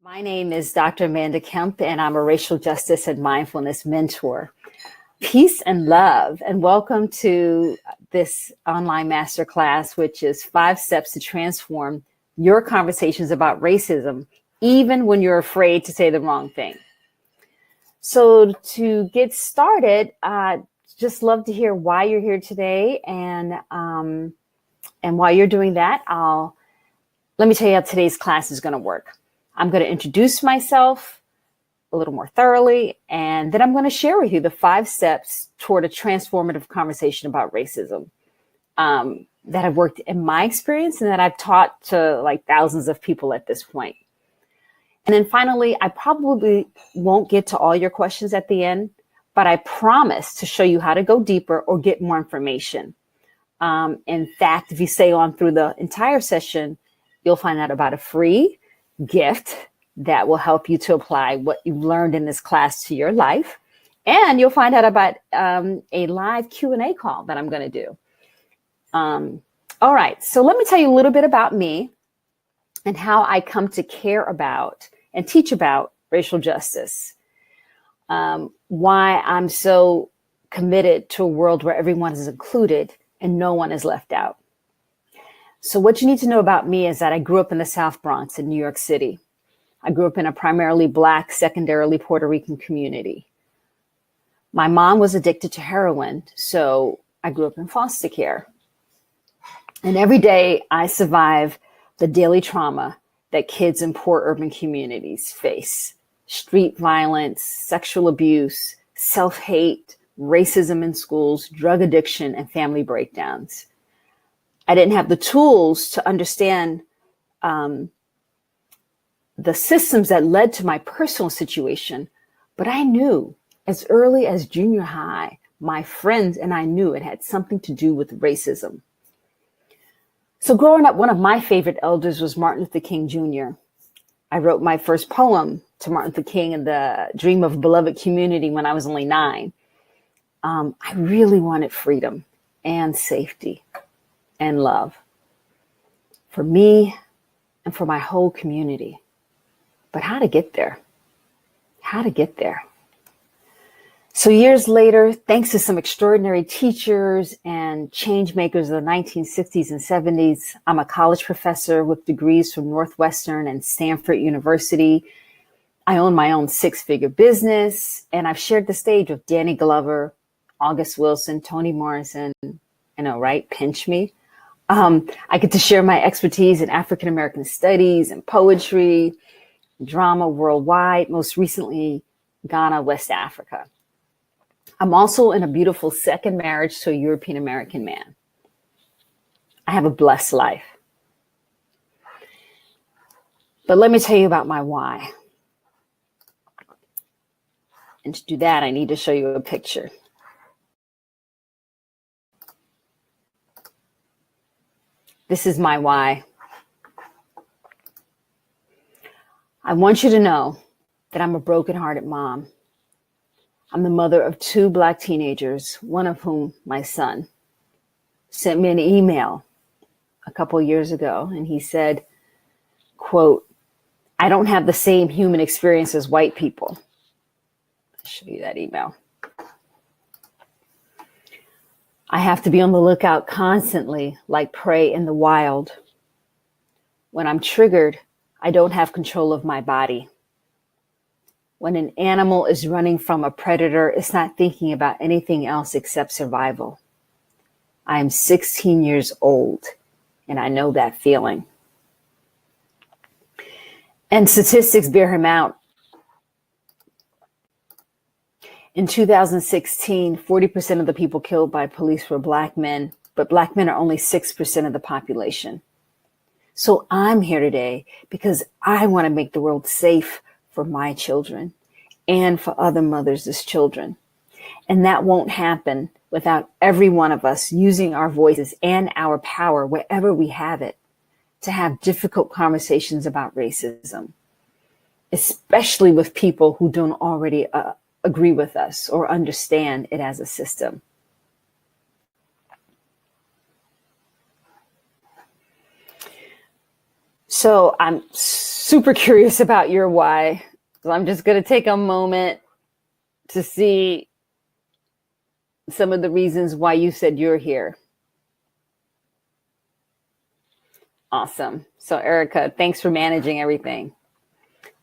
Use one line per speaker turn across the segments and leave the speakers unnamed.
My name is Dr. Amanda Kemp, and I'm a racial justice and mindfulness mentor. Peace and love, and welcome to this online masterclass, which is 5 steps to transform your conversations about racism, even when you're afraid to say the wrong thing. So to get started, just love to hear why you're here today, and while you're doing that, let me tell you how today's class is going to work. I'm going to introduce myself a little more thoroughly, and then I'm going to share with you the 5 steps toward a transformative conversation about racism that have worked in my experience and that I've taught to like thousands of people at this point. And then finally, I probably won't get to all your questions at the end, but I promise to show you how to go deeper or get more information. In fact, if you stay on through the entire session, you'll find out about a free gift that will help you to apply what you've learned in this class to your life. And you'll find out about a live Q&A call that I'm going to do. All right, so let me tell you a little bit about me and how I come to care about and teach about racial justice. Why I'm so committed to a world where everyone is included and no one is left out. So what you need to know about me is that I grew up in the South Bronx in New York City. I grew up in a primarily Black, secondarily Puerto Rican community. My mom was addicted to heroin, so I grew up in foster care. And every day I survive the daily trauma that kids in poor urban communities face. Street violence, sexual abuse, self-hate, racism in schools, drug addiction, and family breakdowns. I didn't have the tools to understand the systems that led to my personal situation, but I knew as early as junior high, my friends and I knew it had something to do with racism. So growing up, one of my favorite elders was Martin Luther King Jr. I wrote my first poem to Martin Luther King in the Dream of a Beloved Community when I was only 9. I really wanted freedom and safety and love for me and for my whole community. But how to get there? How to get there? So years later, thanks to some extraordinary teachers and change makers of the 1960s and 70s, I'm a college professor with degrees from Northwestern and Stanford University. I own my own 6-figure business, and I've shared the stage with Danny Glover, August Wilson, Toni Morrison. I know, right? Pinch me. I get to share my expertise in African American studies and poetry, drama worldwide, most recently Ghana, West Africa. I'm also in a beautiful second marriage to a European American man. I have a blessed life. But let me tell you about my why. And to do that, I need to show you a picture. This is my why. I want you to know that I'm a brokenhearted mom. I'm the mother of 2 Black teenagers, one of whom, my son, sent me an email a couple years ago, and he said, quote, "I don't have the same human experience as white people." I'll show you that email. "I have to be on the lookout constantly, like prey in the wild. When I'm triggered, I don't have control of my body. When an animal is running from a predator, it's not thinking about anything else except survival. I am 16 years old, and I know that feeling." And statistics bear him out. In 2016, 40% of the people killed by police were Black men, but Black men are only 6% of the population. So I'm here today because I want to make the world safe for my children and for other mothers' children. And that won't happen without every one of us using our voices and our power wherever we have it to have difficult conversations about racism, especially with people who don't already agree with us or understand it as a system. So I'm super curious about your why. So I'm just going to take a moment to see some of the reasons why you said you're here. Awesome. So Erica, thanks for managing everything.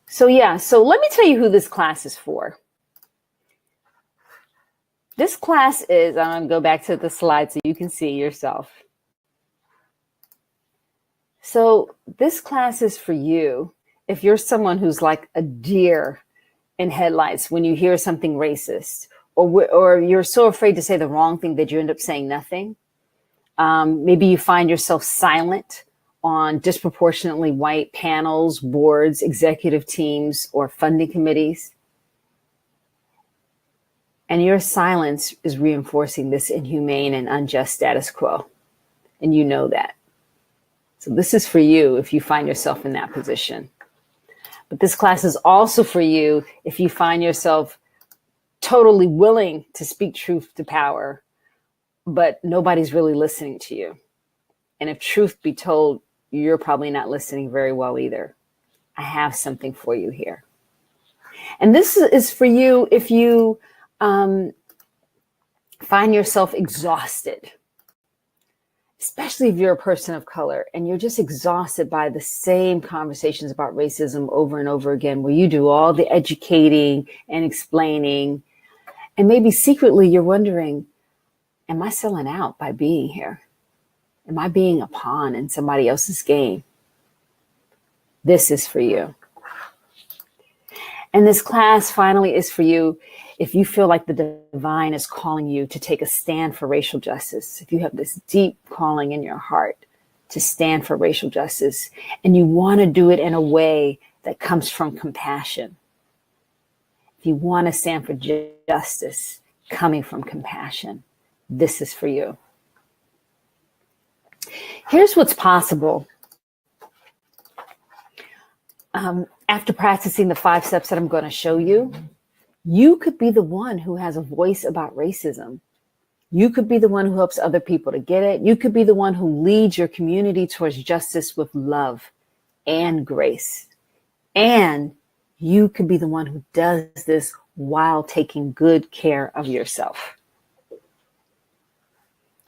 So let me tell you who this class is for. This class is, I'm going to go back to the slide so you can see yourself. So this class is for you if you're someone who's like a deer in headlights when you hear something racist, or you're so afraid to say the wrong thing that you end up saying nothing. Maybe you find yourself silent on disproportionately white panels, boards, executive teams, or funding committees. And your silence is reinforcing this inhumane and unjust status quo. And you know that. So this is for you if you find yourself in that position. But this class is also for you if you find yourself totally willing to speak truth to power, but nobody's really listening to you. And if truth be told, you're probably not listening very well either. I have something for you here. And this is for you if you find yourself exhausted, especially if you're a person of color and you're just exhausted by the same conversations about racism over and over again, where you do all the educating and explaining. And maybe secretly you're wondering, am I selling out by being here? Am I being a pawn in somebody else's game? This is for you. And this class finally is for you if you feel like the divine is calling you to take a stand for racial justice, if you have this deep calling in your heart to stand for racial justice, and you want to do it in a way that comes from compassion. If you want to stand for justice coming from compassion, this is for you. Here's what's possible. After practicing the 5 steps that I'm going to show you, you could be the one who has a voice about racism. You could be the one who helps other people to get it. You could be the one who leads your community towards justice with love and grace. And you could be the one who does this while taking good care of yourself.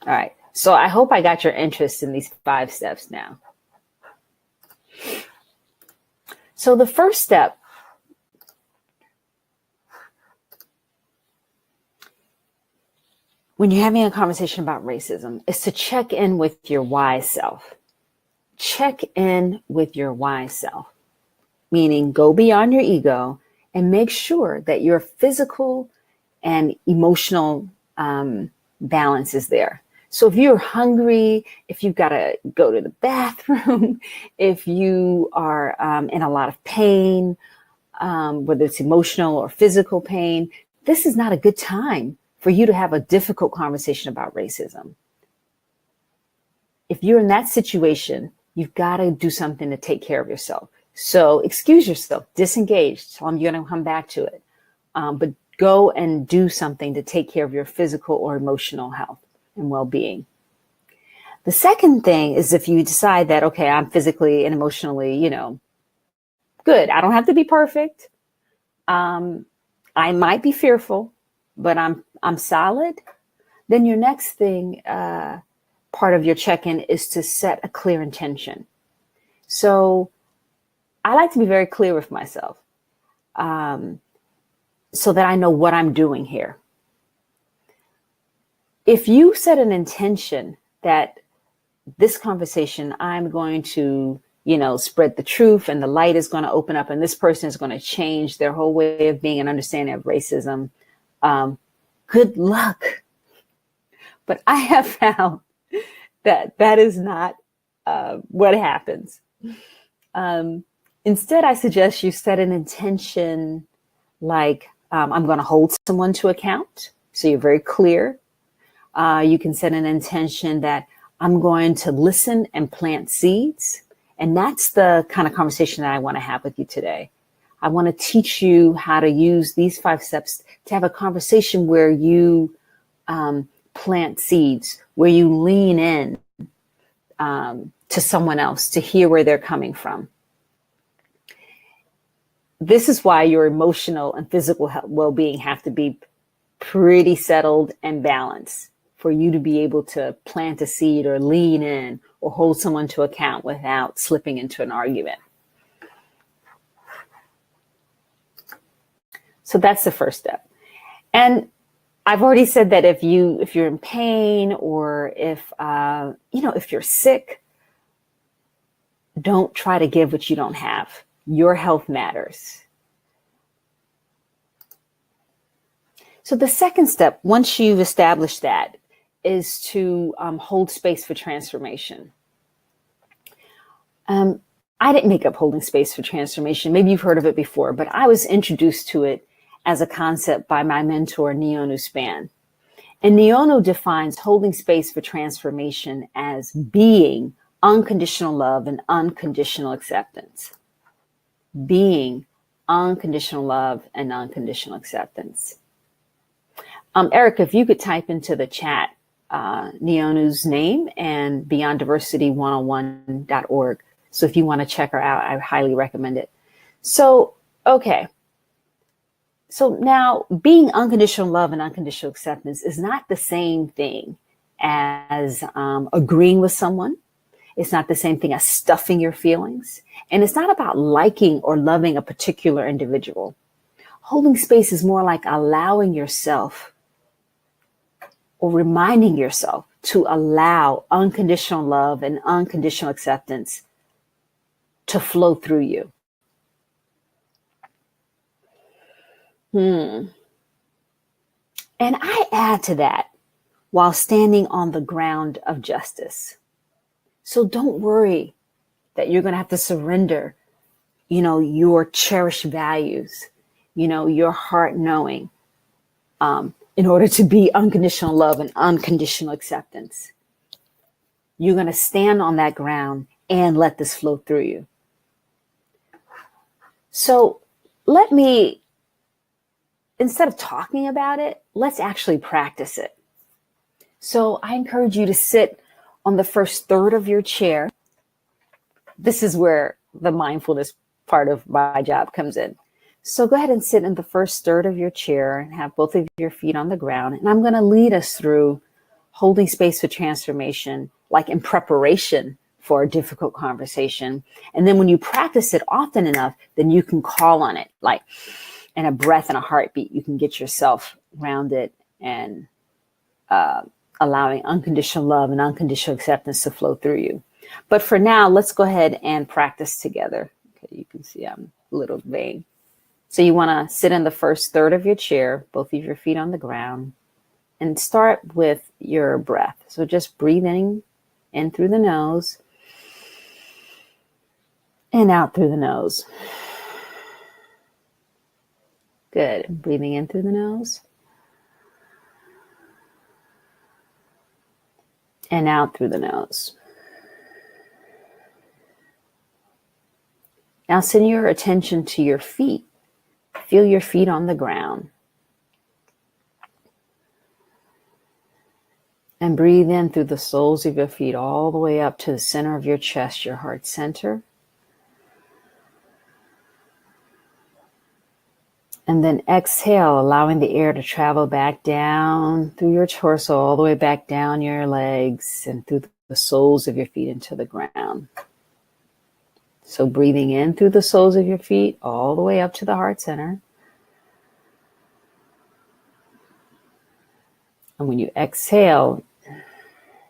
All right. So I hope I got your interest in these 5 steps now. So the first step when you're having a conversation about racism is to check in with your wise self. Check in with your wise self, meaning go beyond your ego and make sure that your physical and emotional balance is there. So if you're hungry, if you've got to go to the bathroom, if you are in a lot of pain, whether it's emotional or physical pain, this is not a good time for you to have a difficult conversation about racism. If you're in that situation, you've got to do something to take care of yourself. So excuse yourself, disengage, tell them you're going to come back to it. But go and do something to take care of your physical or emotional health and well-being. The second thing is if you decide that, okay, I'm physically and emotionally, good. I don't have to be perfect. I might be fearful, but I'm solid. Then your next thing, part of your check-in is to set a clear intention. So I like to be very clear with myself so that I know what I'm doing here. If you set an intention that this conversation, I'm going to, spread the truth and the light is going to open up and this person is going to change their whole way of being and understanding of racism, good luck. But I have found that is not what happens. Instead, I suggest you set an intention like I'm going to hold someone to account. So you're very clear. You can set an intention that I'm going to listen and plant seeds. And that's the kind of conversation that I want to have with you today. I want to teach you how to use these 5 steps to have a conversation where you plant seeds, where you lean in to someone else, to hear where they're coming from. This is why your emotional and physical well-being have to be pretty settled and balanced for you to be able to plant a seed or lean in or hold someone to account without slipping into an argument. So that's the first step. And I've already said that if you're in pain or if you're sick, don't try to give what you don't have. Your health matters. So the second step, once you've established that, is to hold space for transformation. I didn't make up holding space for transformation. Maybe you've heard of it before, but I was introduced to it as a concept by my mentor, Neonu Span. And Neonu defines holding space for transformation as being unconditional love and unconditional acceptance. Being unconditional love and unconditional acceptance. Eric, if you could type into the chat Neonu's name and beyonddiversity101.org. So if you want to check her out, I highly recommend it. So, okay. So now being unconditional love and unconditional acceptance is not the same thing as agreeing with someone. It's not the same thing as stuffing your feelings. And it's not about liking or loving a particular individual. Holding space is more like allowing yourself or reminding yourself to allow unconditional love and unconditional acceptance to flow through you. And I add to that while standing on the ground of justice. So don't worry that you're going to have to surrender, your cherished values, your heart knowing, in order to be unconditional love and unconditional acceptance. You're going to stand on that ground and let this flow through you. So instead of talking about it, let's actually practice it. So I encourage you to sit on the first third of your chair. This is where the mindfulness part of my job comes in. So go ahead and sit in the first third of your chair and have both of your feet on the ground. And I'm going to lead us through holding space for transformation, like in preparation for a difficult conversation. And then when you practice it often enough, then you can call on it, like in a breath and a heartbeat. You can get yourself grounded and allowing unconditional love and unconditional acceptance to flow through you. But for now, let's go ahead and practice together. Okay, you can see I'm a little vague. So you want to sit in the first third of your chair, both of your feet on the ground, and start with your breath. So just breathing in through the nose and out through the nose. Good. Breathing in through the nose and out through the nose. Now send your attention to your feet. Feel your feet on the ground. And breathe in through the soles of your feet all the way up to the center of your chest, your heart center. And then exhale, allowing the air to travel back down through your torso, all the way back down your legs and through the soles of your feet into the ground. So breathing in through the soles of your feet, all the way up to the heart center. And when you exhale,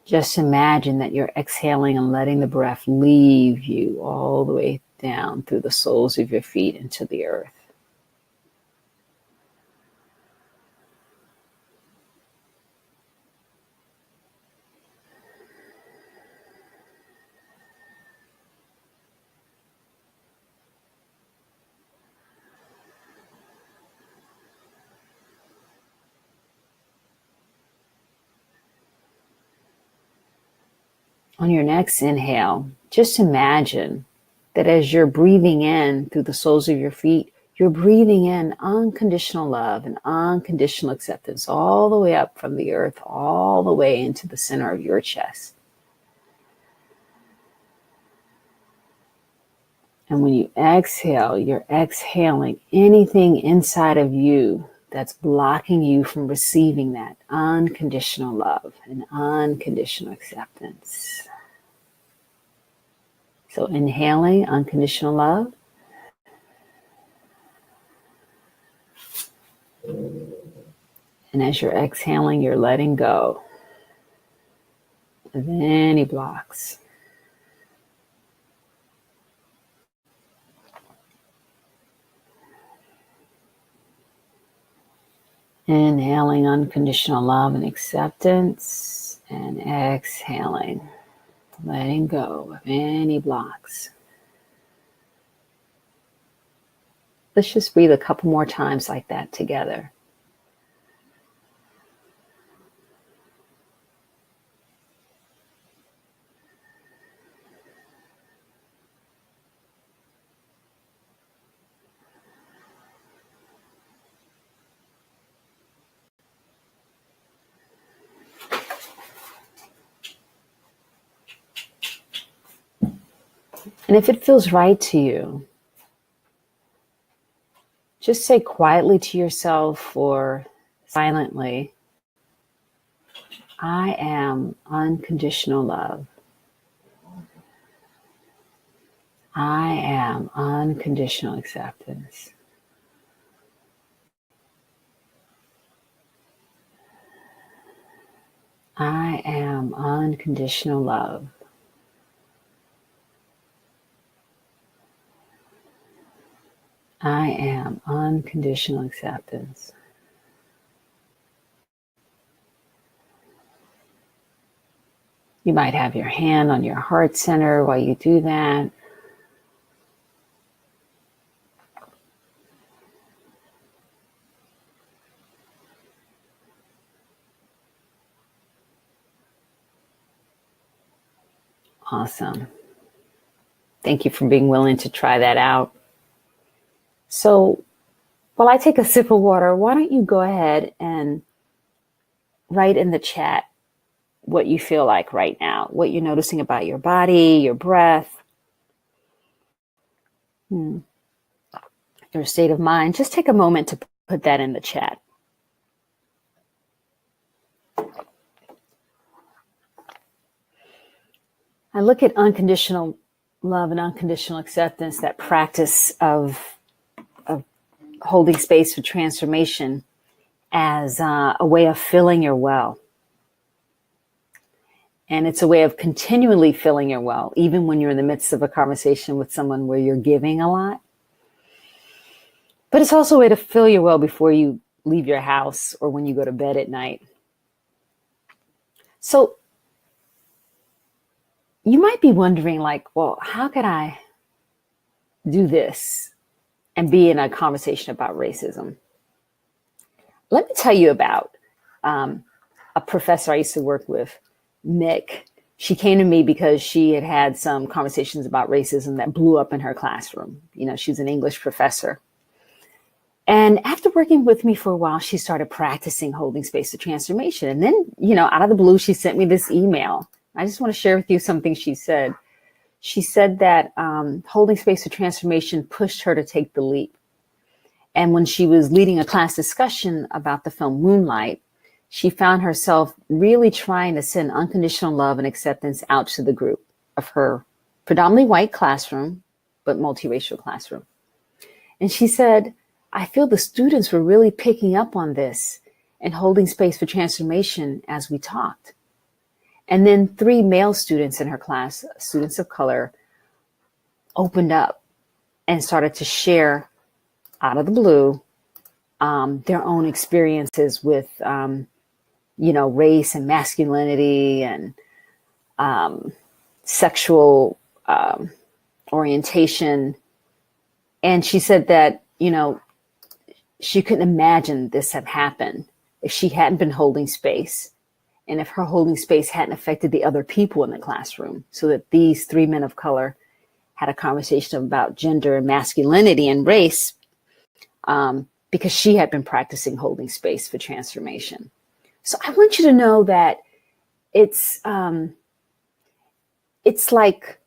just imagine that you're exhaling and letting the breath leave you all the way down through the soles of your feet into the earth. On your next inhale, just imagine that as you're breathing in through the soles of your feet, you're breathing in unconditional love and unconditional acceptance all the way up from the earth, all the way into the center of your chest. And when you exhale, you're exhaling anything inside of you that's blocking you from receiving that unconditional love and unconditional acceptance. So inhaling unconditional love. And as you're exhaling, you're letting go of any blocks. Inhaling unconditional love and acceptance, and exhaling, letting go of any blocks. Let's just breathe a couple more times like that together. And if it feels right to you, just say quietly to yourself or silently, I am unconditional love. I am unconditional acceptance. I am unconditional love. I am unconditional acceptance. You might have your hand on your heart center while you do that. Awesome. Thank you for being willing to try that out. So while I take a sip of water, why don't you go ahead and write in the chat what you feel like right now, what you're noticing about your body, your breath, your state of mind. Just take a moment to put that in the chat. I look at unconditional love and unconditional acceptance, that practice of holding space for transformation, as a way of filling your well. And it's a way of continually filling your well, even when you're in the midst of a conversation with someone where you're giving a lot. But it's also a way to fill your well before you leave your house or when you go to bed at night. So you might be wondering, like, well, how could I do this and be in a conversation about racism? Let me tell you about a professor I used to work with, Mick. She came to me because she had had some conversations about racism that blew up in her classroom. You know, she's an English professor. And after working with me for a while, she started practicing holding space for transformation. And then, you know, out of the blue, she sent me this email. I just want to share with you something she said. She said that holding space for transformation pushed her to take the leap. And when she was leading a class discussion about the film Moonlight, she found herself really trying to send unconditional love and acceptance out to the group of her predominantly white classroom, but multiracial classroom. And she said, I feel the students were really picking up on this and holding space for transformation as we talked. And then 3 male students in her class, students of color, opened up and started to share out of the blue their own experiences with race and masculinity and sexual orientation. And she said that, she couldn't imagine this had happened if she hadn't been holding space, and if her holding space hadn't affected the other people in the classroom, so that these 3 men of color had a conversation about gender and masculinity and race, because she had been practicing holding space for transformation. So I want you to know that it's like,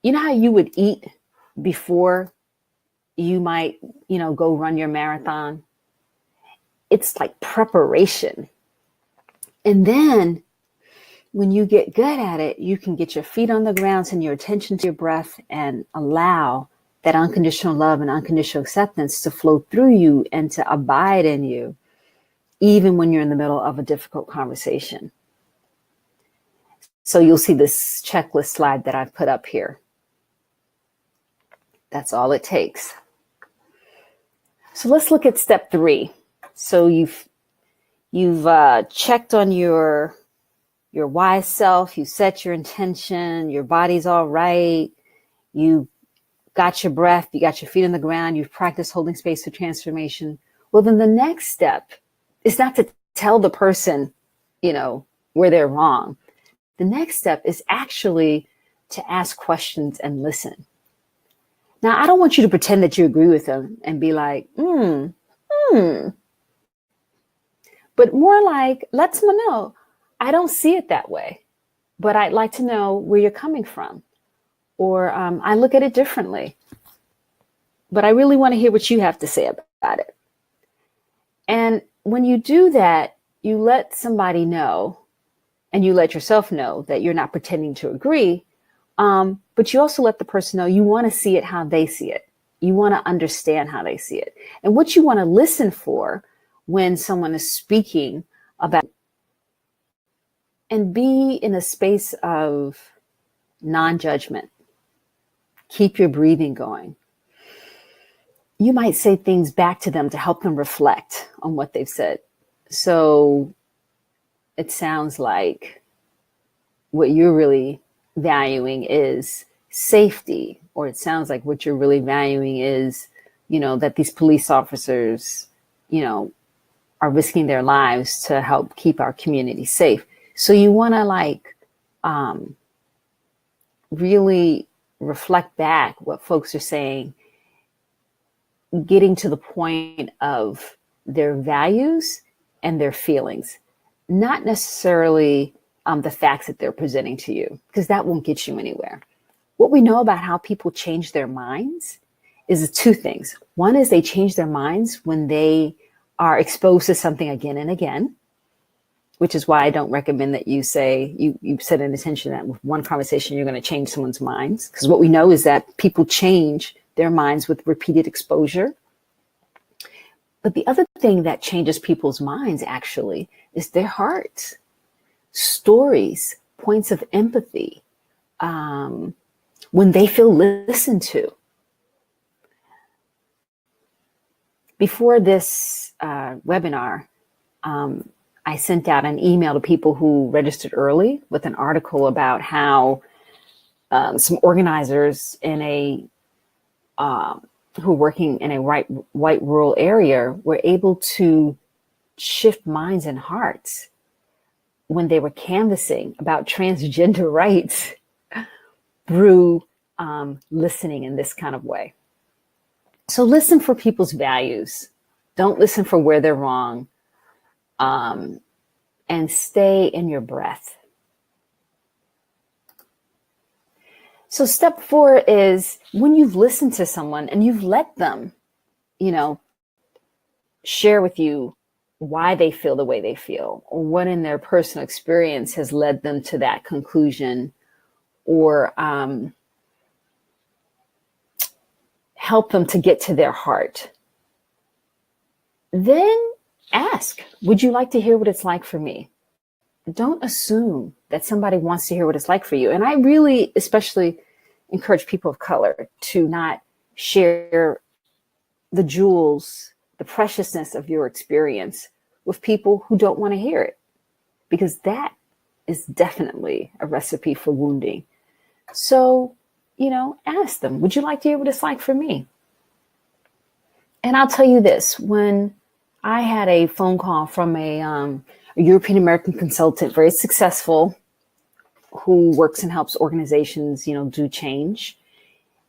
you know how you would eat before you might, go run your marathon? It's like preparation. And then when you get good at it, you can get your feet on the ground, send your attention to your breath, and allow that unconditional love and unconditional acceptance to flow through you and to abide in you, even when you're in the middle of a difficult conversation. So you'll see this checklist slide that I've put up here. That's all it takes. So let's look at step 3. So you've checked on your wise self, you set your intention, your body's all right, you got your breath, you got your feet on the ground, you've practiced holding space for transformation. Well, then the next step is not to tell the person, where they're wrong. The next step is actually to ask questions and listen. Now, I don't want you to pretend that you agree with them and be like, but more like, let someone know, I don't see it that way, but I'd like to know where you're coming from. Or I look at it differently, but I really want to hear what you have to say about it. And when you do that, you let somebody know, and you let yourself know that you're not pretending to agree, but you also let the person know you want to see it how they see it. You want to understand how they see it. And what you want to listen for when someone is speaking about, and be in a space of non-judgment. Keep your breathing going. You might say things back to them to help them reflect on what they've said. So it sounds like what you're really valuing is safety, or it sounds like what you're really valuing is, that these police officers, are risking their lives to help keep our community safe. So you want to really reflect back what folks are saying, getting to the point of their values and their feelings, not necessarily the facts that they're presenting to you, because that won't get you anywhere. What we know about how people change their minds is 2 things. One is they change their minds when they are exposed to something again and again, which is why I don't recommend that you say, you set an intention that with one conversation, you're going to change someone's minds. Because what we know is that people change their minds with repeated exposure. But the other thing that changes people's minds actually is their hearts, stories, points of empathy, when they feel listened to. Before this webinar, I sent out an email to people who registered early with an article about how some organizers in who are working in a white rural area were able to shift minds and hearts when they were canvassing about transgender rights through listening in this kind of way. So listen for people's values. Don't listen for where they're wrong. And stay in your breath. So step 4 is when you've listened to someone and you've let them, share with you why they feel the way they feel, or what in their personal experience has led them to that conclusion, or help them to get to their heart. Then ask, would you like to hear what it's like for me? Don't assume that somebody wants to hear what it's like for you. And I really especially encourage people of color to not share the jewels, the preciousness of your experience with people who don't want to hear it, because that is definitely a recipe for wounding. So, ask them, would you like to hear what it's like for me? And I'll tell you this, when I had a phone call from a European American consultant, very successful, who works and helps organizations, do change.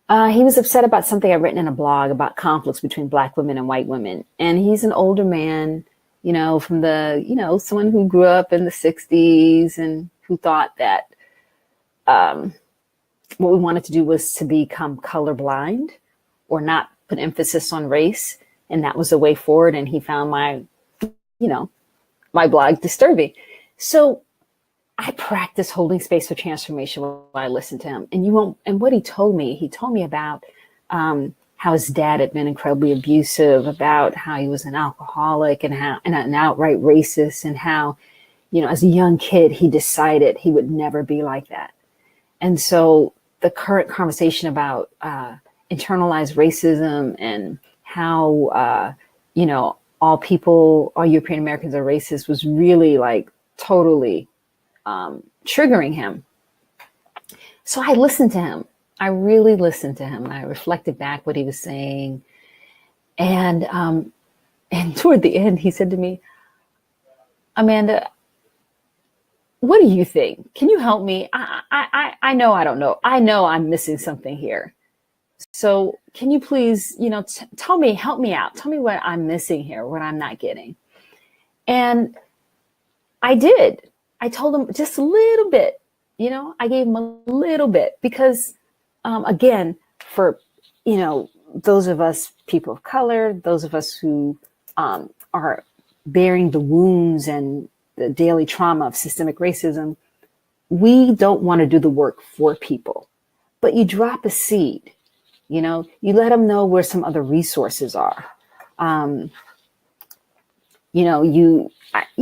He was upset about something I'd written in a blog about conflicts between Black women and white women. And he's an older man, from the, someone who grew up in the 60s and who thought that what we wanted to do was to become colorblind or not put emphasis on race. And that was the way forward. And he found my blog disturbing. So I practice holding space for transformation while I listen to him. And what he told me about how his dad had been incredibly abusive, about how he was an alcoholic and an outright racist, and how, as a young kid, he decided he would never be like that. And so the current conversation about internalized racism and how, all European Americans are racist was really like totally triggering him. So I listened to him. I really listened to him. I reflected back what he was saying. And toward the end, he said to me, Amanda, what do you think? Can you help me? I know I don't know. I know I'm missing something here. So can you please, tell me, help me out. Tell me what I'm missing here, what I'm not getting. And I did. I told him just a little bit, I gave him a little bit because, again, for, those of us people of color, those of us who are bearing the wounds and the daily trauma of systemic racism, we don't want to do the work for people, but you drop a seed, you let them know where some other resources are.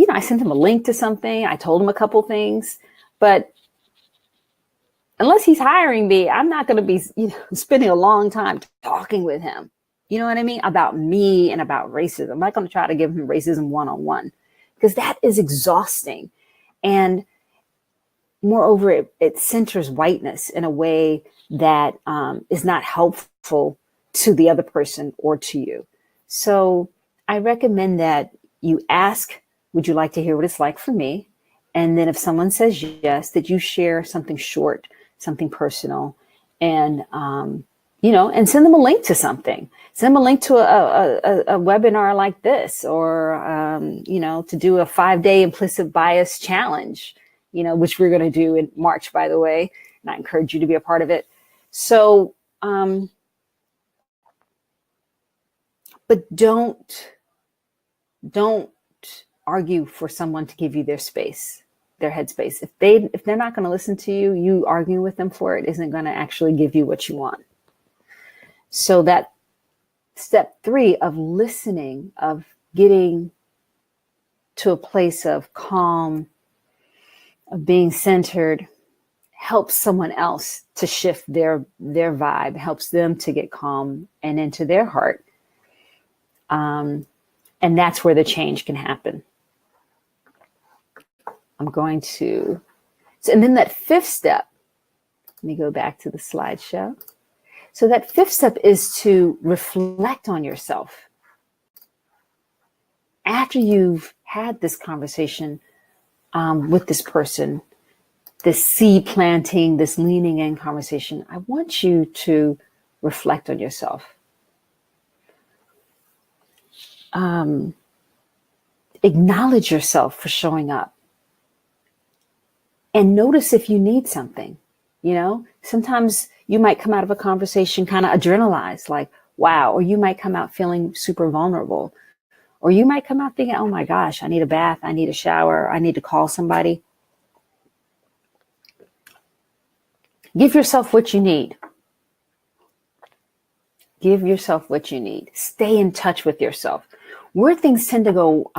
I sent him a link to something. I told him a couple things, but unless he's hiring me, I'm not going to be, spending a long time talking with him. You know what I mean? About me and about racism. I'm not going to try to give him racism one-on-one because that is exhausting. And moreover, it centers whiteness in a way that is not helpful to the other person or to you. So I recommend that you ask, would you like to hear what it's like for me? And then if someone says yes, that you share something short, something personal, and, and send them a link to something. Send them a link to a webinar like this, or, to do a 5-day implicit bias challenge, which we're going to do in March, by the way. And I encourage you to be a part of it. So, but don't argue for someone to give you their space, their headspace. If they're not going to listen to you, you arguing with them for it isn't going to actually give you what you want. So that step 3 of listening, of getting to a place of calm, of being centered, helps someone else to shift their vibe, helps them to get calm and into their heart. And that's where the change can happen. And then that 5th step, let me go back to the slideshow. So that 5th step is to reflect on yourself. After you've had this conversation with this person, this seed planting, this leaning in conversation, I want you to reflect on yourself. Acknowledge yourself for showing up. And notice if you need something. Sometimes you might come out of a conversation kind of adrenalized, like, wow, or you might come out feeling super vulnerable, or you might come out thinking, oh my gosh, I need a bath, I need a shower, I need to call somebody. Give yourself what you need. Give yourself what you need. Stay in touch with yourself. Where things tend to go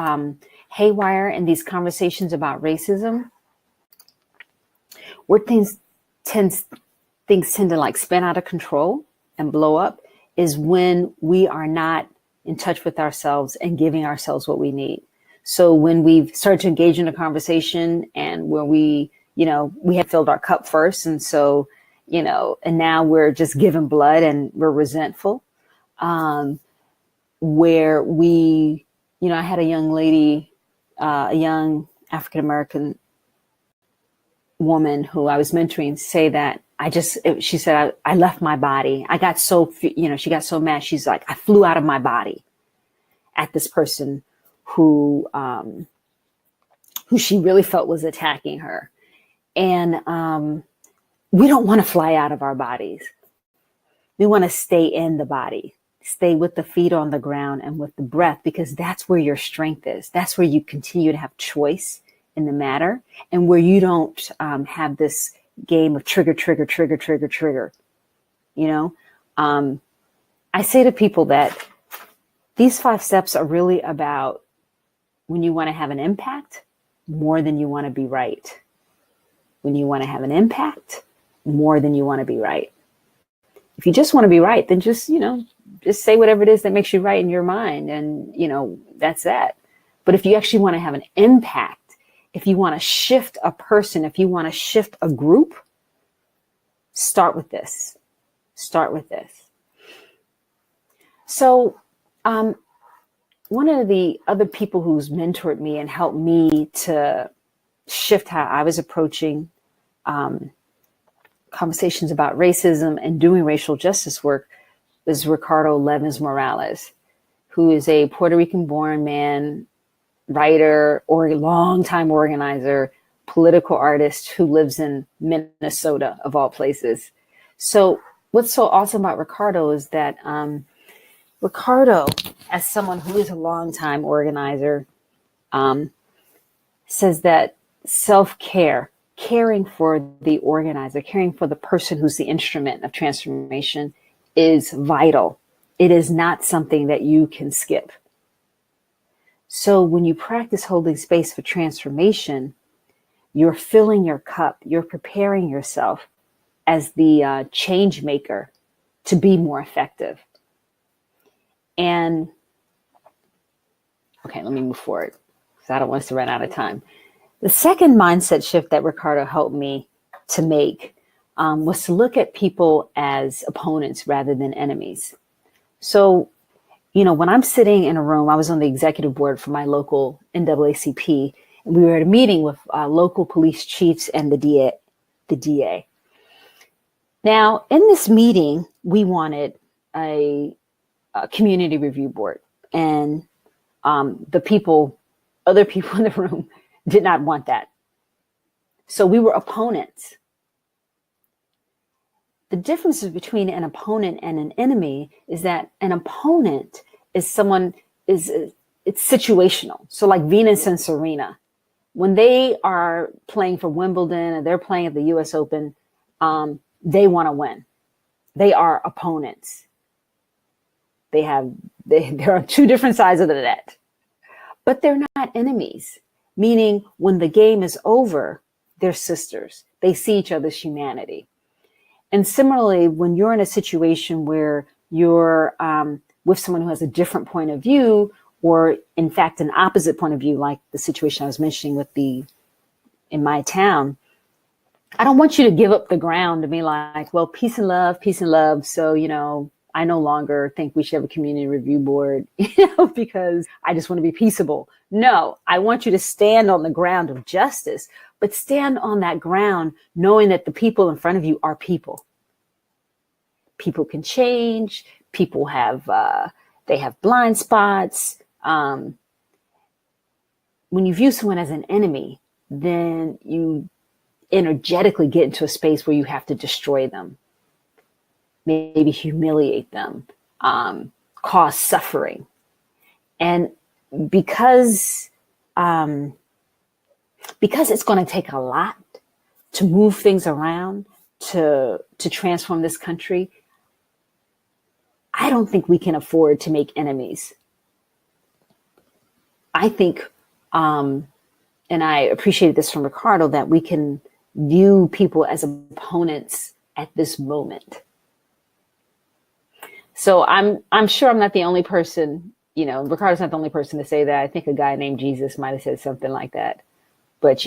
haywire in these conversations about racism, where things tend to like spin out of control and blow up, is when we are not in touch with ourselves and giving ourselves what we need. So when we've started to engage in a conversation and where we had filled our cup first, and so, and now we're just giving blood and we're resentful, where we, I had a young lady, a young African-American woman who I was mentoring say that she said, I left my body. I got so, she got so mad. She's like, I flew out of my body at this person who she really felt was attacking her. And we don't want to fly out of our bodies. We want to stay in the body, stay with the feet on the ground and with the breath, because that's where your strength is. That's where you continue to have choice in the matter, and where you don't have this game of trigger, trigger, trigger, trigger, trigger. You know, I say to people that these 5 steps are really about when you want to have an impact more than you want to be right. When you want to have an impact more than you want to be right. If you just want to be right, then just say whatever it is that makes you right in your mind. And, that's that. But if you actually want to have an impact, if you want to shift a person, if you want to shift a group, start with this. Start with this. So, one of the other people who's mentored me and helped me to shift how I was approaching conversations about racism and doing racial justice work is Ricardo Levins Morales, who is a Puerto Rican born man, writer, or a longtime organizer, political artist who lives in Minnesota, of all places. So what's so awesome about Ricardo is that Ricardo, as someone who is a longtime organizer, says that self-care, caring for the organizer, caring for the person who's the instrument of transformation, is vital. It is not something that you can skip. So when you practice holding space for transformation, you're filling your cup, you're preparing yourself as the change maker to be more effective. And okay, let me move forward because I don't want us to run out of time. The second mindset shift that Ricardo helped me to make was to look at people as opponents rather than enemies. So, when I'm sitting in a room, I was on the executive board for my local NAACP, and we were at a meeting with local police chiefs and the DA. Now, in this meeting, we wanted a community review board, and other people in the room did not want that. So we were opponents. The difference between an opponent and an enemy is that an opponent is it's situational. So like Venus and Serena, when they are playing for Wimbledon and they're playing at the US Open, they want to win. They are opponents. They're on 2 different sides of the net, but they're not enemies. Meaning when the game is over, they're sisters. They see each other's humanity. And similarly, when you're in a situation where you're with someone who has a different point of view, or in fact, an opposite point of view, like the situation I was mentioning in my town, I don't want you to give up the ground to be like, well, peace and love. So, I no longer think we should have a community review board, because I just want to be peaceable. No, I want you to stand on the ground of justice, but stand on that ground knowing that the people in front of you are people. People can change. People have blind spots. When you view someone as an enemy, then you energetically get into a space where you have to destroy them, maybe humiliate them, cause suffering. And because it's going to take a lot to move things around, to transform this country, I don't think we can afford to make enemies. I think, and I appreciated this from Ricardo, that we can view people as opponents at this moment. So I'm sure I'm not the only person, Ricardo's not the only person to say that. I think a guy named Jesus might have said something like that, but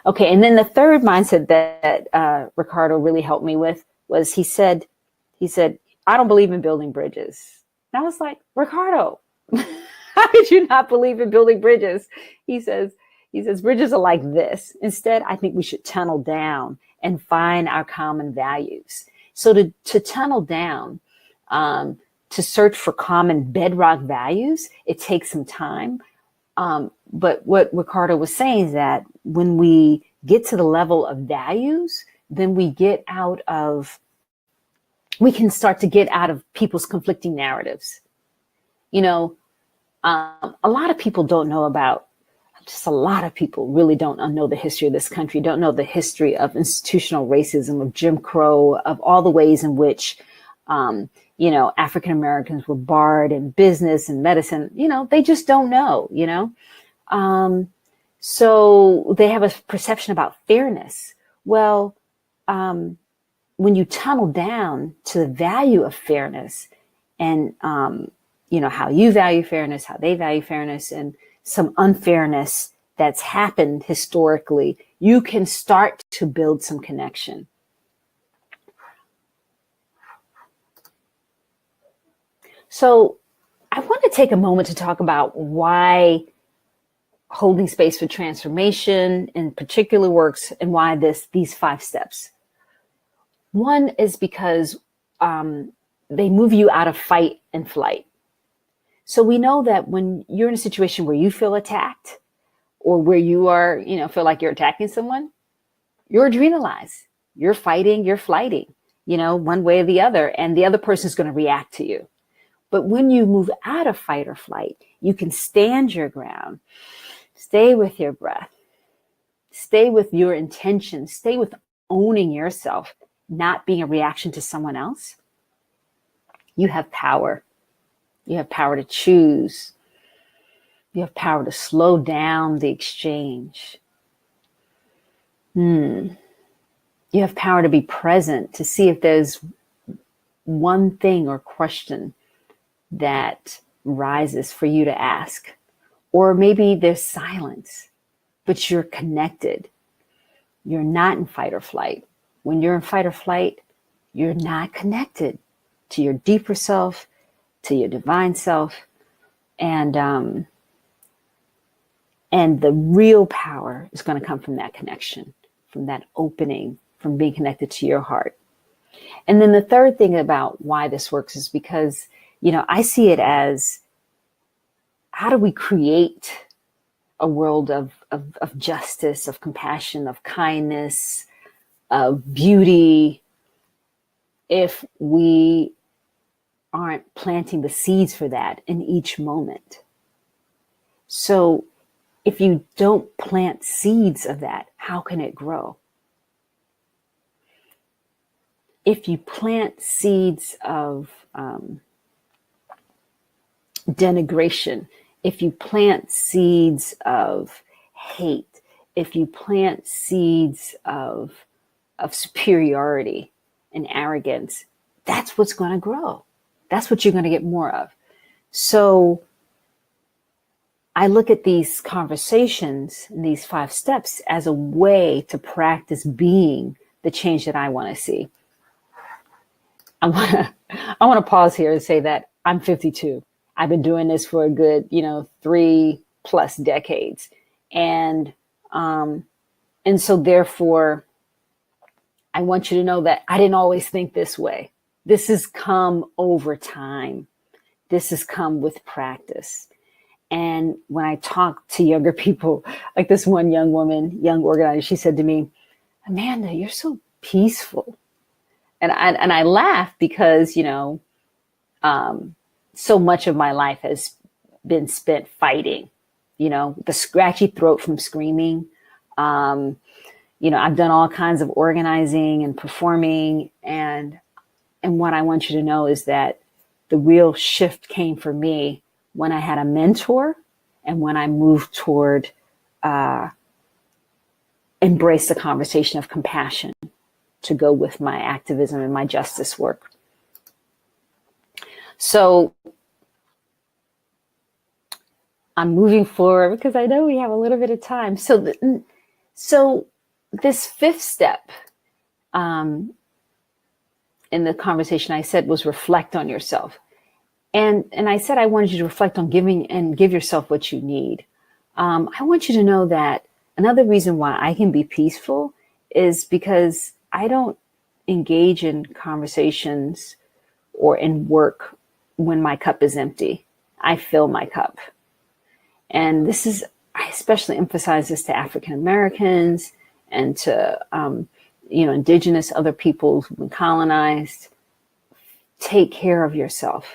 Okay. And then the third mindset that Ricardo really helped me with was he said, I don't believe in building bridges. And I was like, Ricardo, how could you not believe in building bridges? He says, bridges are like this. Instead, I think we should tunnel down and find our common values. So to tunnel down, to search for common bedrock values, it takes some time. But what Ricardo was saying is that when we get to the level of values, then we can start to get out of people's conflicting narratives. A lot of people don't know about, just a lot of people really don't know the history of this country, don't know the history of institutional racism, of Jim Crow, of all the ways in which, African Americans were barred in business and medicine. They just don't know, So they have a perception about fairness. Well, when you tunnel down to the value of fairness and, how you value fairness, how they value fairness, and some unfairness that's happened historically, you can start to build some connection. So I want to take a moment to talk about why holding space for transformation in particular works, and why these 5 steps. One is because they move you out of fight and flight. So we know that when you're in a situation where you feel attacked, or where you are, feel like you're attacking someone, you're adrenalized. You're fighting, you're flighting, one way or the other, and the other person is going to react to you. But when you move out of fight or flight, you can stand your ground, stay with your breath, stay with your intention, stay with owning yourself, not being a reaction to someone else. You have power. You have power to choose. You have power to slow down the exchange. You have power to be present, to see if there's one thing or question that rises for you to ask. Or maybe there's silence, but you're connected. You're not in fight or flight. When you're in fight or flight, you're not connected to your deeper self, to your divine self, and the real power is going to come from that connection, from that opening, from being connected to your heart. And then the third thing about why this works is because, I see it as, how do we create a world of justice, of compassion, of kindness, of beauty, if we aren't planting the seeds for that in each moment? So if you don't plant seeds of that, how can it grow? If you plant seeds of denigration, if you plant seeds of hate, if you plant seeds of superiority and arrogance, that's what's going to grow. That's what you're going to get more of. So I look at these conversations and these 5 steps as a way to practice being the change that I want to see. I want to pause here and say that I'm 52. I've been doing this for a good, 3+ decades. And so therefore, I want you to know that I didn't always think this way. This has come over time. This has come with practice. And when I talk to younger people, like this one young organizer, she said to me, "Amanda, you're so peaceful." And I laugh because, so much of my life has been spent fighting, the scratchy throat from screaming. I've done all kinds of organizing and performing. And what I want you to know is that the real shift came for me when I had a mentor and when I moved toward embrace the conversation of compassion to go with my activism and my justice work. So I'm moving forward because I know we have a little bit of time. So this 5th step in the conversation I said was reflect on yourself. And I said I wanted you to reflect on giving and give yourself what you need. I want you to know that another reason why I can be peaceful is because I don't engage in conversations or in work when my cup is empty. I fill my cup. And I especially emphasize this to African Americans and to indigenous, other peoples who've been colonized. Take care of yourself.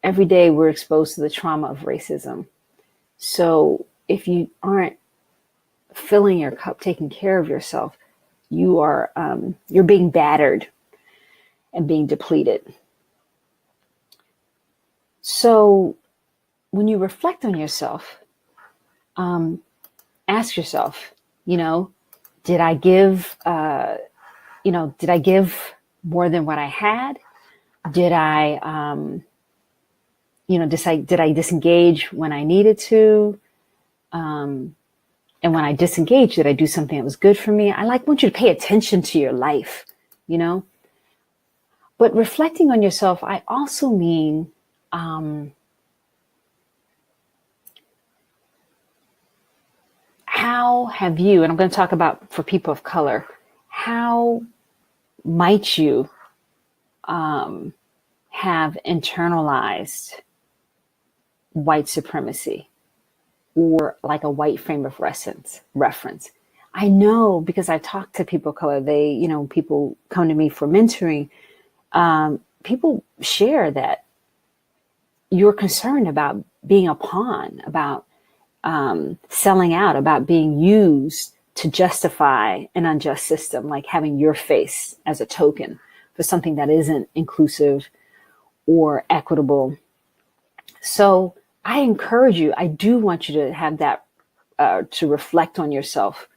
Every day we're exposed to the trauma of racism. So if you aren't filling your cup, taking care of yourself, you're being battered and being depleted. So when you reflect on yourself, ask yourself, did I give more than what I had? Did I, did I disengage when I needed to? And when I disengaged, did I do something that was good for me? I want you to pay attention to your life, But reflecting on yourself, I also mean, how have you, and I'm going to talk about for people of color, how might you have internalized white supremacy or like a white frame of reference? I know because I talk to people of color, people come to me for mentoring. People share that you're concerned about being a pawn, about selling out, about being used to justify an unjust system, like having your face as a token for something that isn't inclusive or equitable. So I encourage you, I do want you to have that, to reflect on yourself,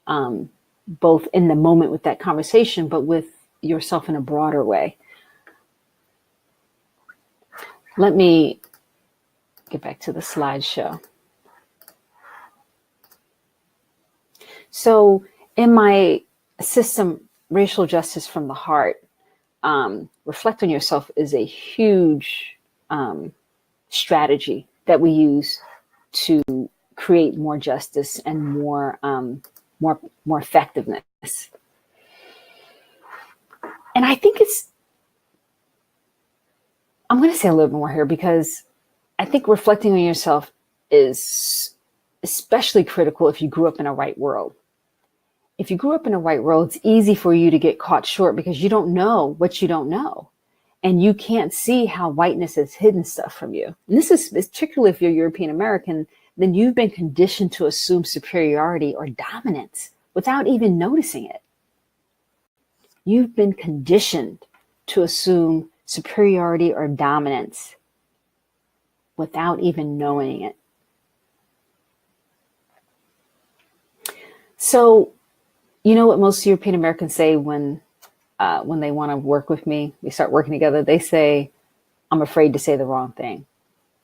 both in the moment with that conversation, but with yourself in a broader way. Let me get back to the slideshow. So in my system, Racial Justice from the Heart, reflect on yourself is a huge strategy that we use to create more justice and more effectiveness. And I think I'm going to say a little bit more here because I think reflecting on yourself is especially critical if you grew up in a white world. If you grew up in a white world, it's easy for you to get caught short because you don't know what you don't know. And you can't see how whiteness has hidden stuff from you. And this is particularly if you're European American, then you've been conditioned to assume superiority or dominance without even noticing it. You've been conditioned to assume superiority or dominance without even knowing it. So, you know what most European Americans say when they want to work with me, we start working together, they say, I'm afraid to say the wrong thing.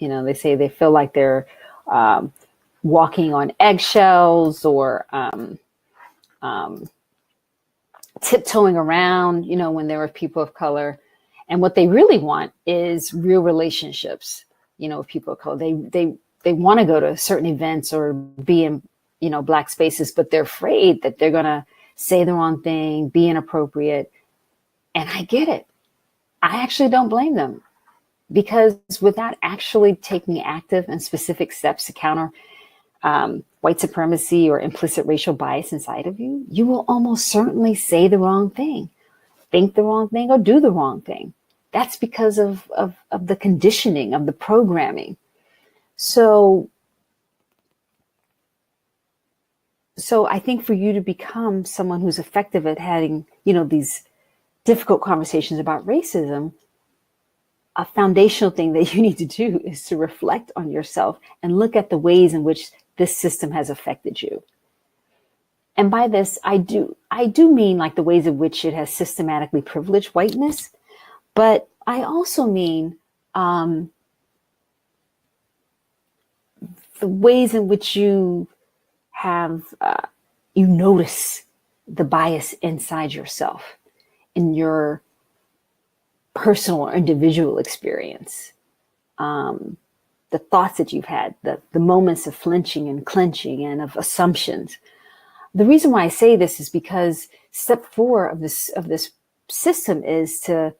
They say they feel like they're walking on eggshells or tiptoeing around, when they're with people of color. And what they really want is real relationships, with people of color. They want to go to certain events or be in, Black spaces, but they're afraid that they're going to say the wrong thing, be inappropriate. And I get it. I actually don't blame them because without actually taking active and specific steps to counter white supremacy or implicit racial bias inside of you, you will almost certainly say the wrong thing, think the wrong thing, or do the wrong thing. That's because of the conditioning, of the programming. So I think for you to become someone who's effective at having, these difficult conversations about racism, a foundational thing that you need to do is to reflect on yourself and look at the ways in which this system has affected you. And by this, I do mean like the ways in which it has systematically privileged whiteness, but I also mean the ways in which you have, you notice the bias inside yourself in your personal or individual experience, the thoughts that you've had, the moments of flinching and clenching and of assumptions. The reason why I say this is because step 4 of this system is to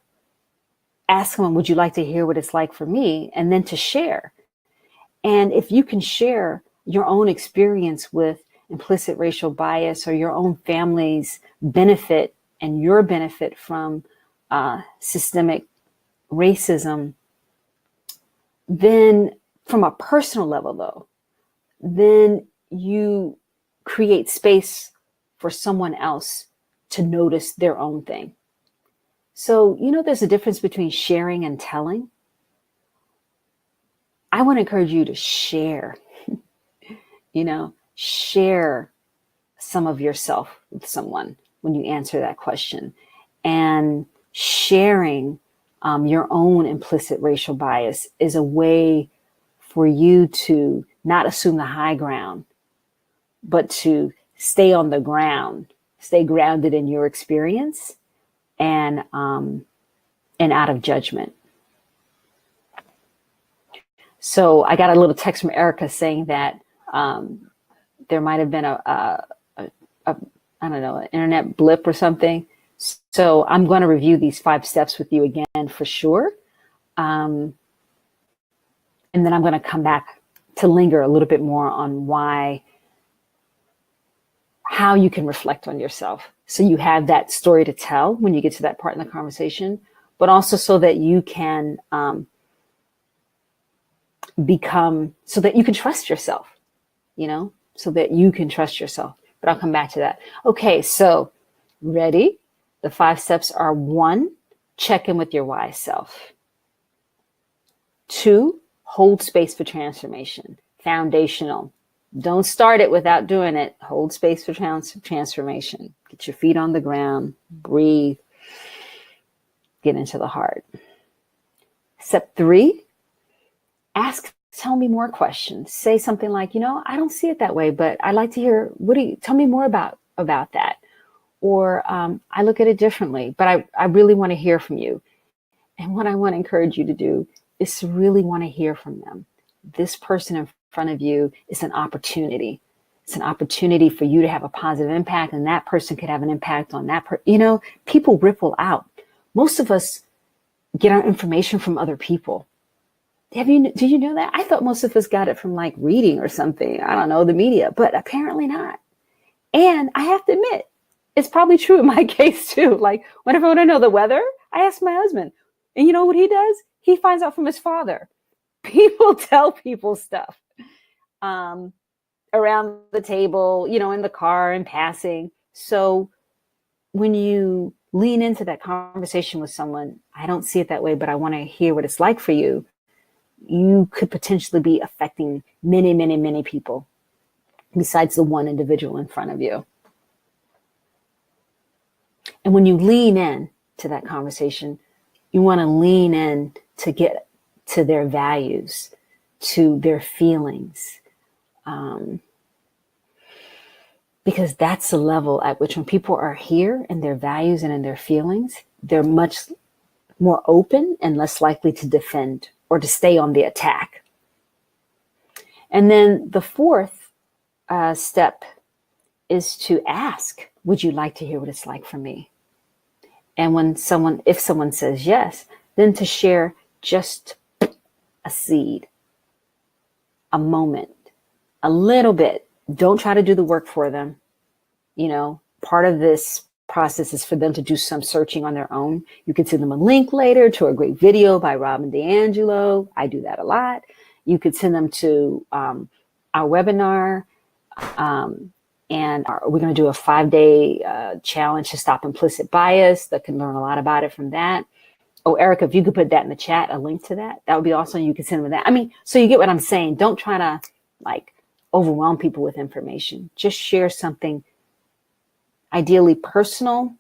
ask someone, would you like to hear what it's like for me? And then to share. And if you can share your own experience with implicit racial bias or your own family's benefit and your benefit from systemic racism, then from a personal level, though, then you create space for someone else to notice their own thing. So, there's a difference between sharing and telling. I want to encourage you to share, share some of yourself with someone when you answer that question. And sharing your own implicit racial bias is a way for you to not assume the high ground, but to stay on the ground, stay grounded in your experience and out of judgment. So I got a little text from Erica saying that there might have been I don't know, an internet blip or something. So I'm going to review these 5 steps with you again for sure. And then I'm going to come back to linger a little bit more on how you can reflect on yourself. So you have that story to tell when you get to that part in the conversation, but also so that you can so that you can trust yourself, so that you can trust yourself. But I'll come back to that. Okay, so ready? The 5 steps are: 1, check in with your wise self. 2, hold space for transformation. Foundational. Don't start it without doing it. Hold space for transformation. Get your feet on the ground. Breathe. Get into the heart. Step 3, tell me more questions. Say something like, I don't see it that way, but I'd like to hear, tell me more about that. Or I look at it differently, but I really want to hear from you. And what I want to encourage you to do is to really want to hear from them. This person in front of you is an opportunity. It's an opportunity for you to have a positive impact, and that person could have an impact on that person. People ripple out. Most of us get our information from other people. Did you know that? I thought most of us got it from like reading or something. I don't know, the media, but apparently not. And I have to admit, it's probably true in my case too. Like whenever I want to know the weather, I ask my husband. And you know what he does? He finds out from his father. People tell people stuff around the table, in the car and passing. So when you lean into that conversation with someone, I don't see it that way, but I want to hear what it's like for you. You could potentially be affecting many, many, many people besides the one individual in front of you. And when you lean in to that conversation, you want to lean in to get to their values, to their feelings. Because that's the level at which when people are here in their values and in their feelings, they're much more open and less likely to defend or to stay on the attack. And then the 4th step is to ask, would you like to hear what it's like for me? And if someone says yes, then to share just a seed, a moment, a little bit. Don't try to do the work for them. Part of this process is for them to do some searching on their own. You can send them a link later to a great video by Robin DiAngelo. I do that a lot. You could send them to our webinar. And we're going to do a 5-day challenge to stop implicit bias. That can learn a lot about it from that. Oh, Erica, if you could put that in the chat, a link to that, that would be awesome. You can send them that. So you get what I'm saying. Don't try to overwhelm people with information. Just share something ideally personal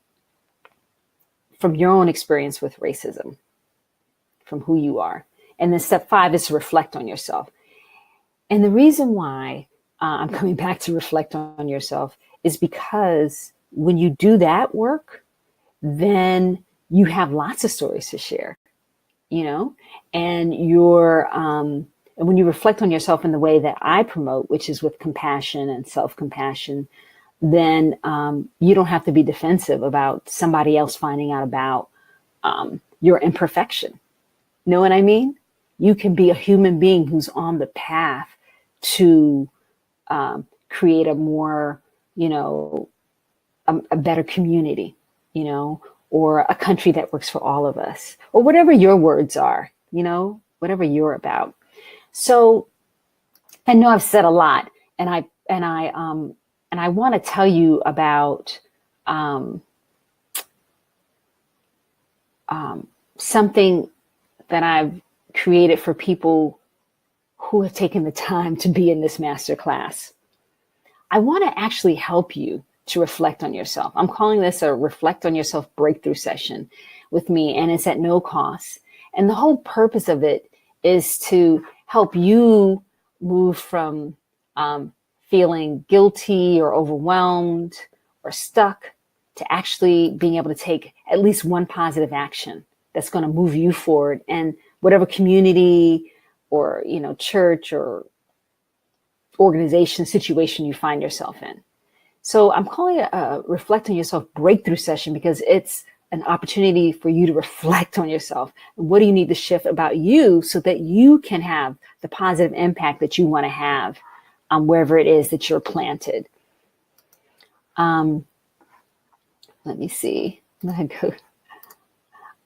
from your own experience with racism, from who you are. And then step 5 is to reflect on yourself. And the reason why I'm coming back to reflect on yourself is because when you do that work, then you have lots of stories to share, and and when you reflect on yourself in the way that I promote, which is with compassion and self-compassion, then you don't have to be defensive about somebody else finding out about your imperfection. Know what I mean? You can be a human being who's on the path to create a more, you know, a better community, you know, or a country that works for all of us, or whatever your words are, you know, whatever you're about. So I know I've said a lot, and I want to tell you about something that I've created for people who have taken the time to be in this master class. I want to actually help you to reflect on yourself. I'm calling this a reflect on yourself breakthrough session with me, and it's at no cost. And the whole purpose of it is to help you move from feeling guilty or overwhelmed or stuck to actually being able to take at least one positive action that's going to move you forward, and whatever community or, you know, church or organization situation you find yourself in. So I'm calling it a reflect on yourself breakthrough session because it's an opportunity for you to reflect on yourself. What do you need to shift about you so that you can have the positive impact that you want to have wherever it is that you're planted? Let me see.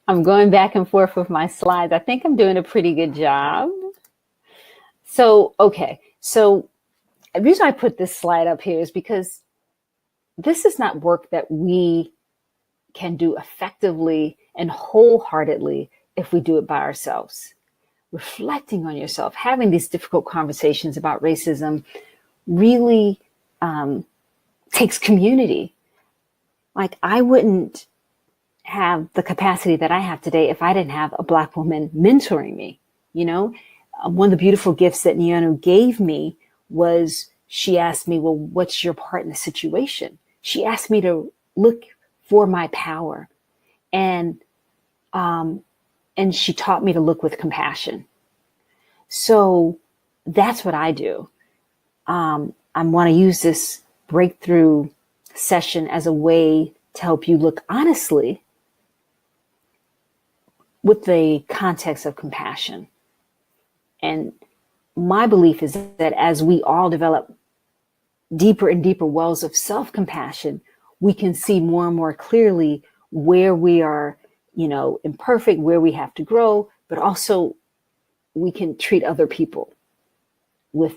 I'm going back and forth with my slides. I think I'm doing a pretty good job. So, okay. So the reason I put this slide up here is because this is not work that we can do effectively and wholeheartedly if we do it by ourselves. Reflecting on yourself, having these difficult conversations about racism really takes community. Like, I wouldn't have the capacity that I have today if I didn't have a Black woman mentoring me. You know, one of the beautiful gifts that Nyanu gave me was she asked me, well, what's your part in the situation? She asked me to look for my power. And she taught me to look with compassion. So that's what I do. I want to use this breakthrough session as a way to help you look honestly with the context of compassion. And my belief is that as we all develop deeper and deeper wells of self-compassion, we can see more and more clearly where we are, you know, imperfect, where we have to grow, but also we can treat other people with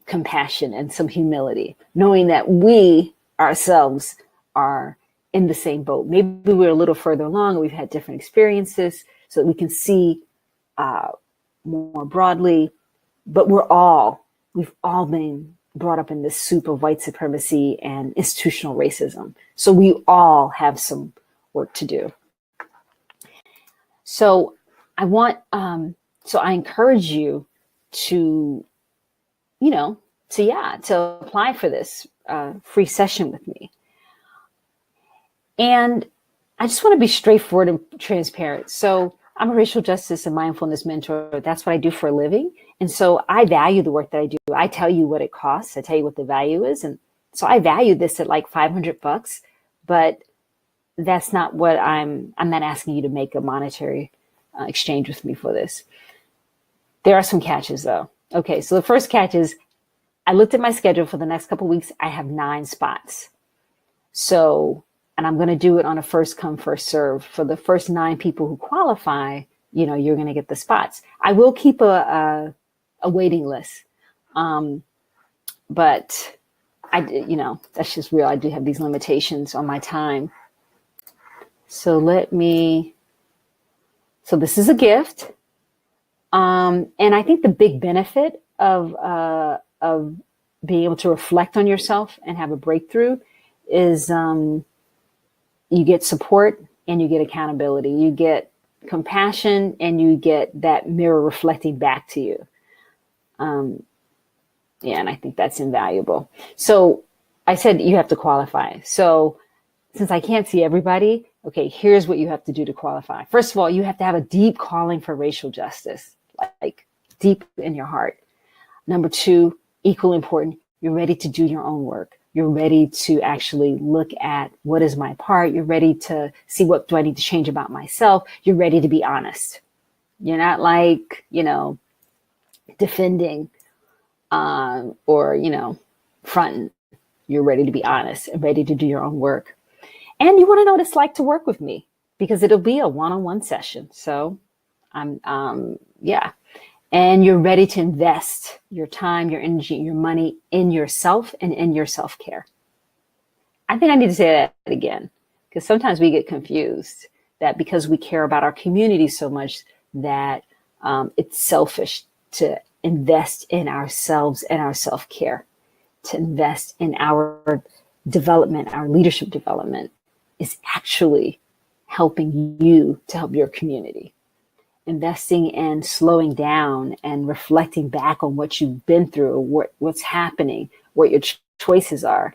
compassion and some humility, knowing that we ourselves are in the same boat. Maybe we're a little further along, we've had different experiences, so that we can see more broadly, but we've all been brought up in this soup of white supremacy and institutional racism. So we all have some work to do. So I encourage you to, you know, to apply for this free session with me. And I just want to be straightforward and transparent. So I'm a racial justice and mindfulness mentor. That's what I do for a living. And so I value the work that I do. I tell you what it costs. I tell you what the value is. And so I value this at like $500, but that's not what I'm not asking you to make a monetary exchange with me for this. There are some catches though. Okay, so the first catch is I looked at my schedule for the next couple of weeks. I have 9 spots. So, and I'm going to do it on a first come, first serve. For the first 9 people who qualify, you know, you're going to get the spots. I will keep a waiting list. But you know, that's just real. I do have these limitations on my time. So this is a gift. And I think the big benefit of being able to reflect on yourself and have a breakthrough is you get support and you get accountability. You get compassion and you get that mirror reflecting back to you. Yeah, and I think that's invaluable. So I said you have to qualify. So since I can't see everybody, okay, here's what you have to do to qualify. First of all, you have to have a deep calling for racial justice, like deep in your heart. Number 2, equally important, you're ready to do your own work. You're ready to actually look at what is my part. You're ready to see what do I need to change about myself. You're ready to be honest. You're not like, you know, defending or, you know, upfront. You're ready to be honest and ready to do your own work. And you want to know what it's like to work with me, because it'll be a one-on-one session. So yeah. And you're ready to invest your time, your energy, your money in yourself and in your self-care. I think I need to say that again, because sometimes we get confused that because we care about our community so much that it's selfish to invest in ourselves and our self-care, to invest in our development, our leadership development is actually helping you to help your community. Investing in slowing down and reflecting back on what you've been through, what's happening, what your choices are.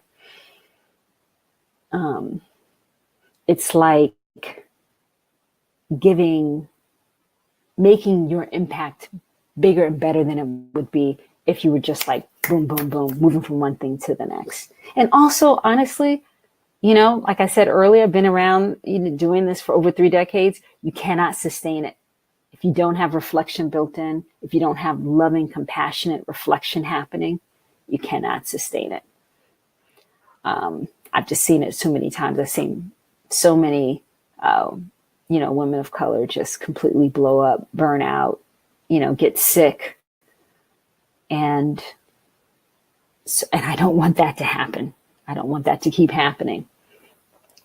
It's like making your impact bigger and better than it would be if you were just like boom, boom, boom, moving from one thing to the next. And also, honestly, like I said earlier, I've been around doing this for over 3 decades. You cannot sustain it if you don't have reflection built in, if you don't have loving, compassionate reflection happening. You cannot sustain it. I've just seen it so many times. I've seen so many, women of color just completely blow up, burn out, get sick. And I don't want that to happen. I don't want that to keep happening.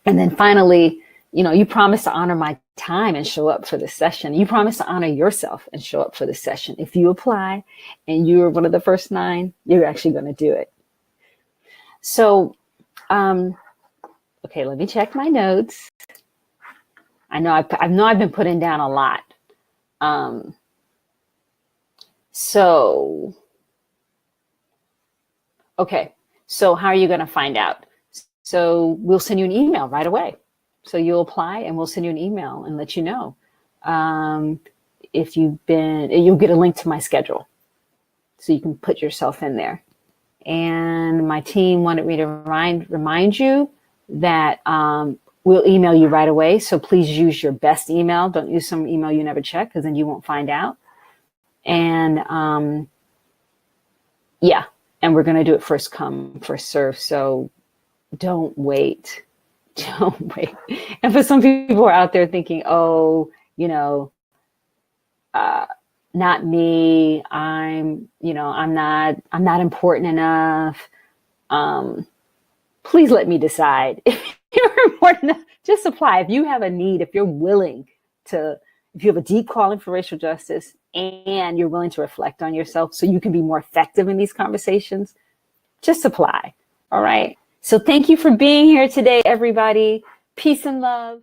And then finally, you promise to honor my time and show up for the session. You promise to honor yourself and show up for the session. If you apply and you're one of the first 9, you're actually going to do it. So, okay, let me check my notes. I know I've been putting down a lot. Okay, so how are you going to find out? So we'll send you an email right away. So you'll apply and we'll send you an email and let you know. You'll get a link to my schedule so you can put yourself in there. And my team wanted me to remind you that we'll email you right away. So please use your best email. Don't use some email you never check, because then you won't find out. And yeah, and we're going to do it first come, first serve. So don't wait. Don't wait. And for some people who are out there thinking, oh, not me. I'm not important enough. Please let me decide. If you're important enough, just apply. If you have a need, if you're willing to, if you have a deep calling for racial justice and you're willing to reflect on yourself so you can be more effective in these conversations, just apply. All right. So thank you for being here today, everybody. Peace and love.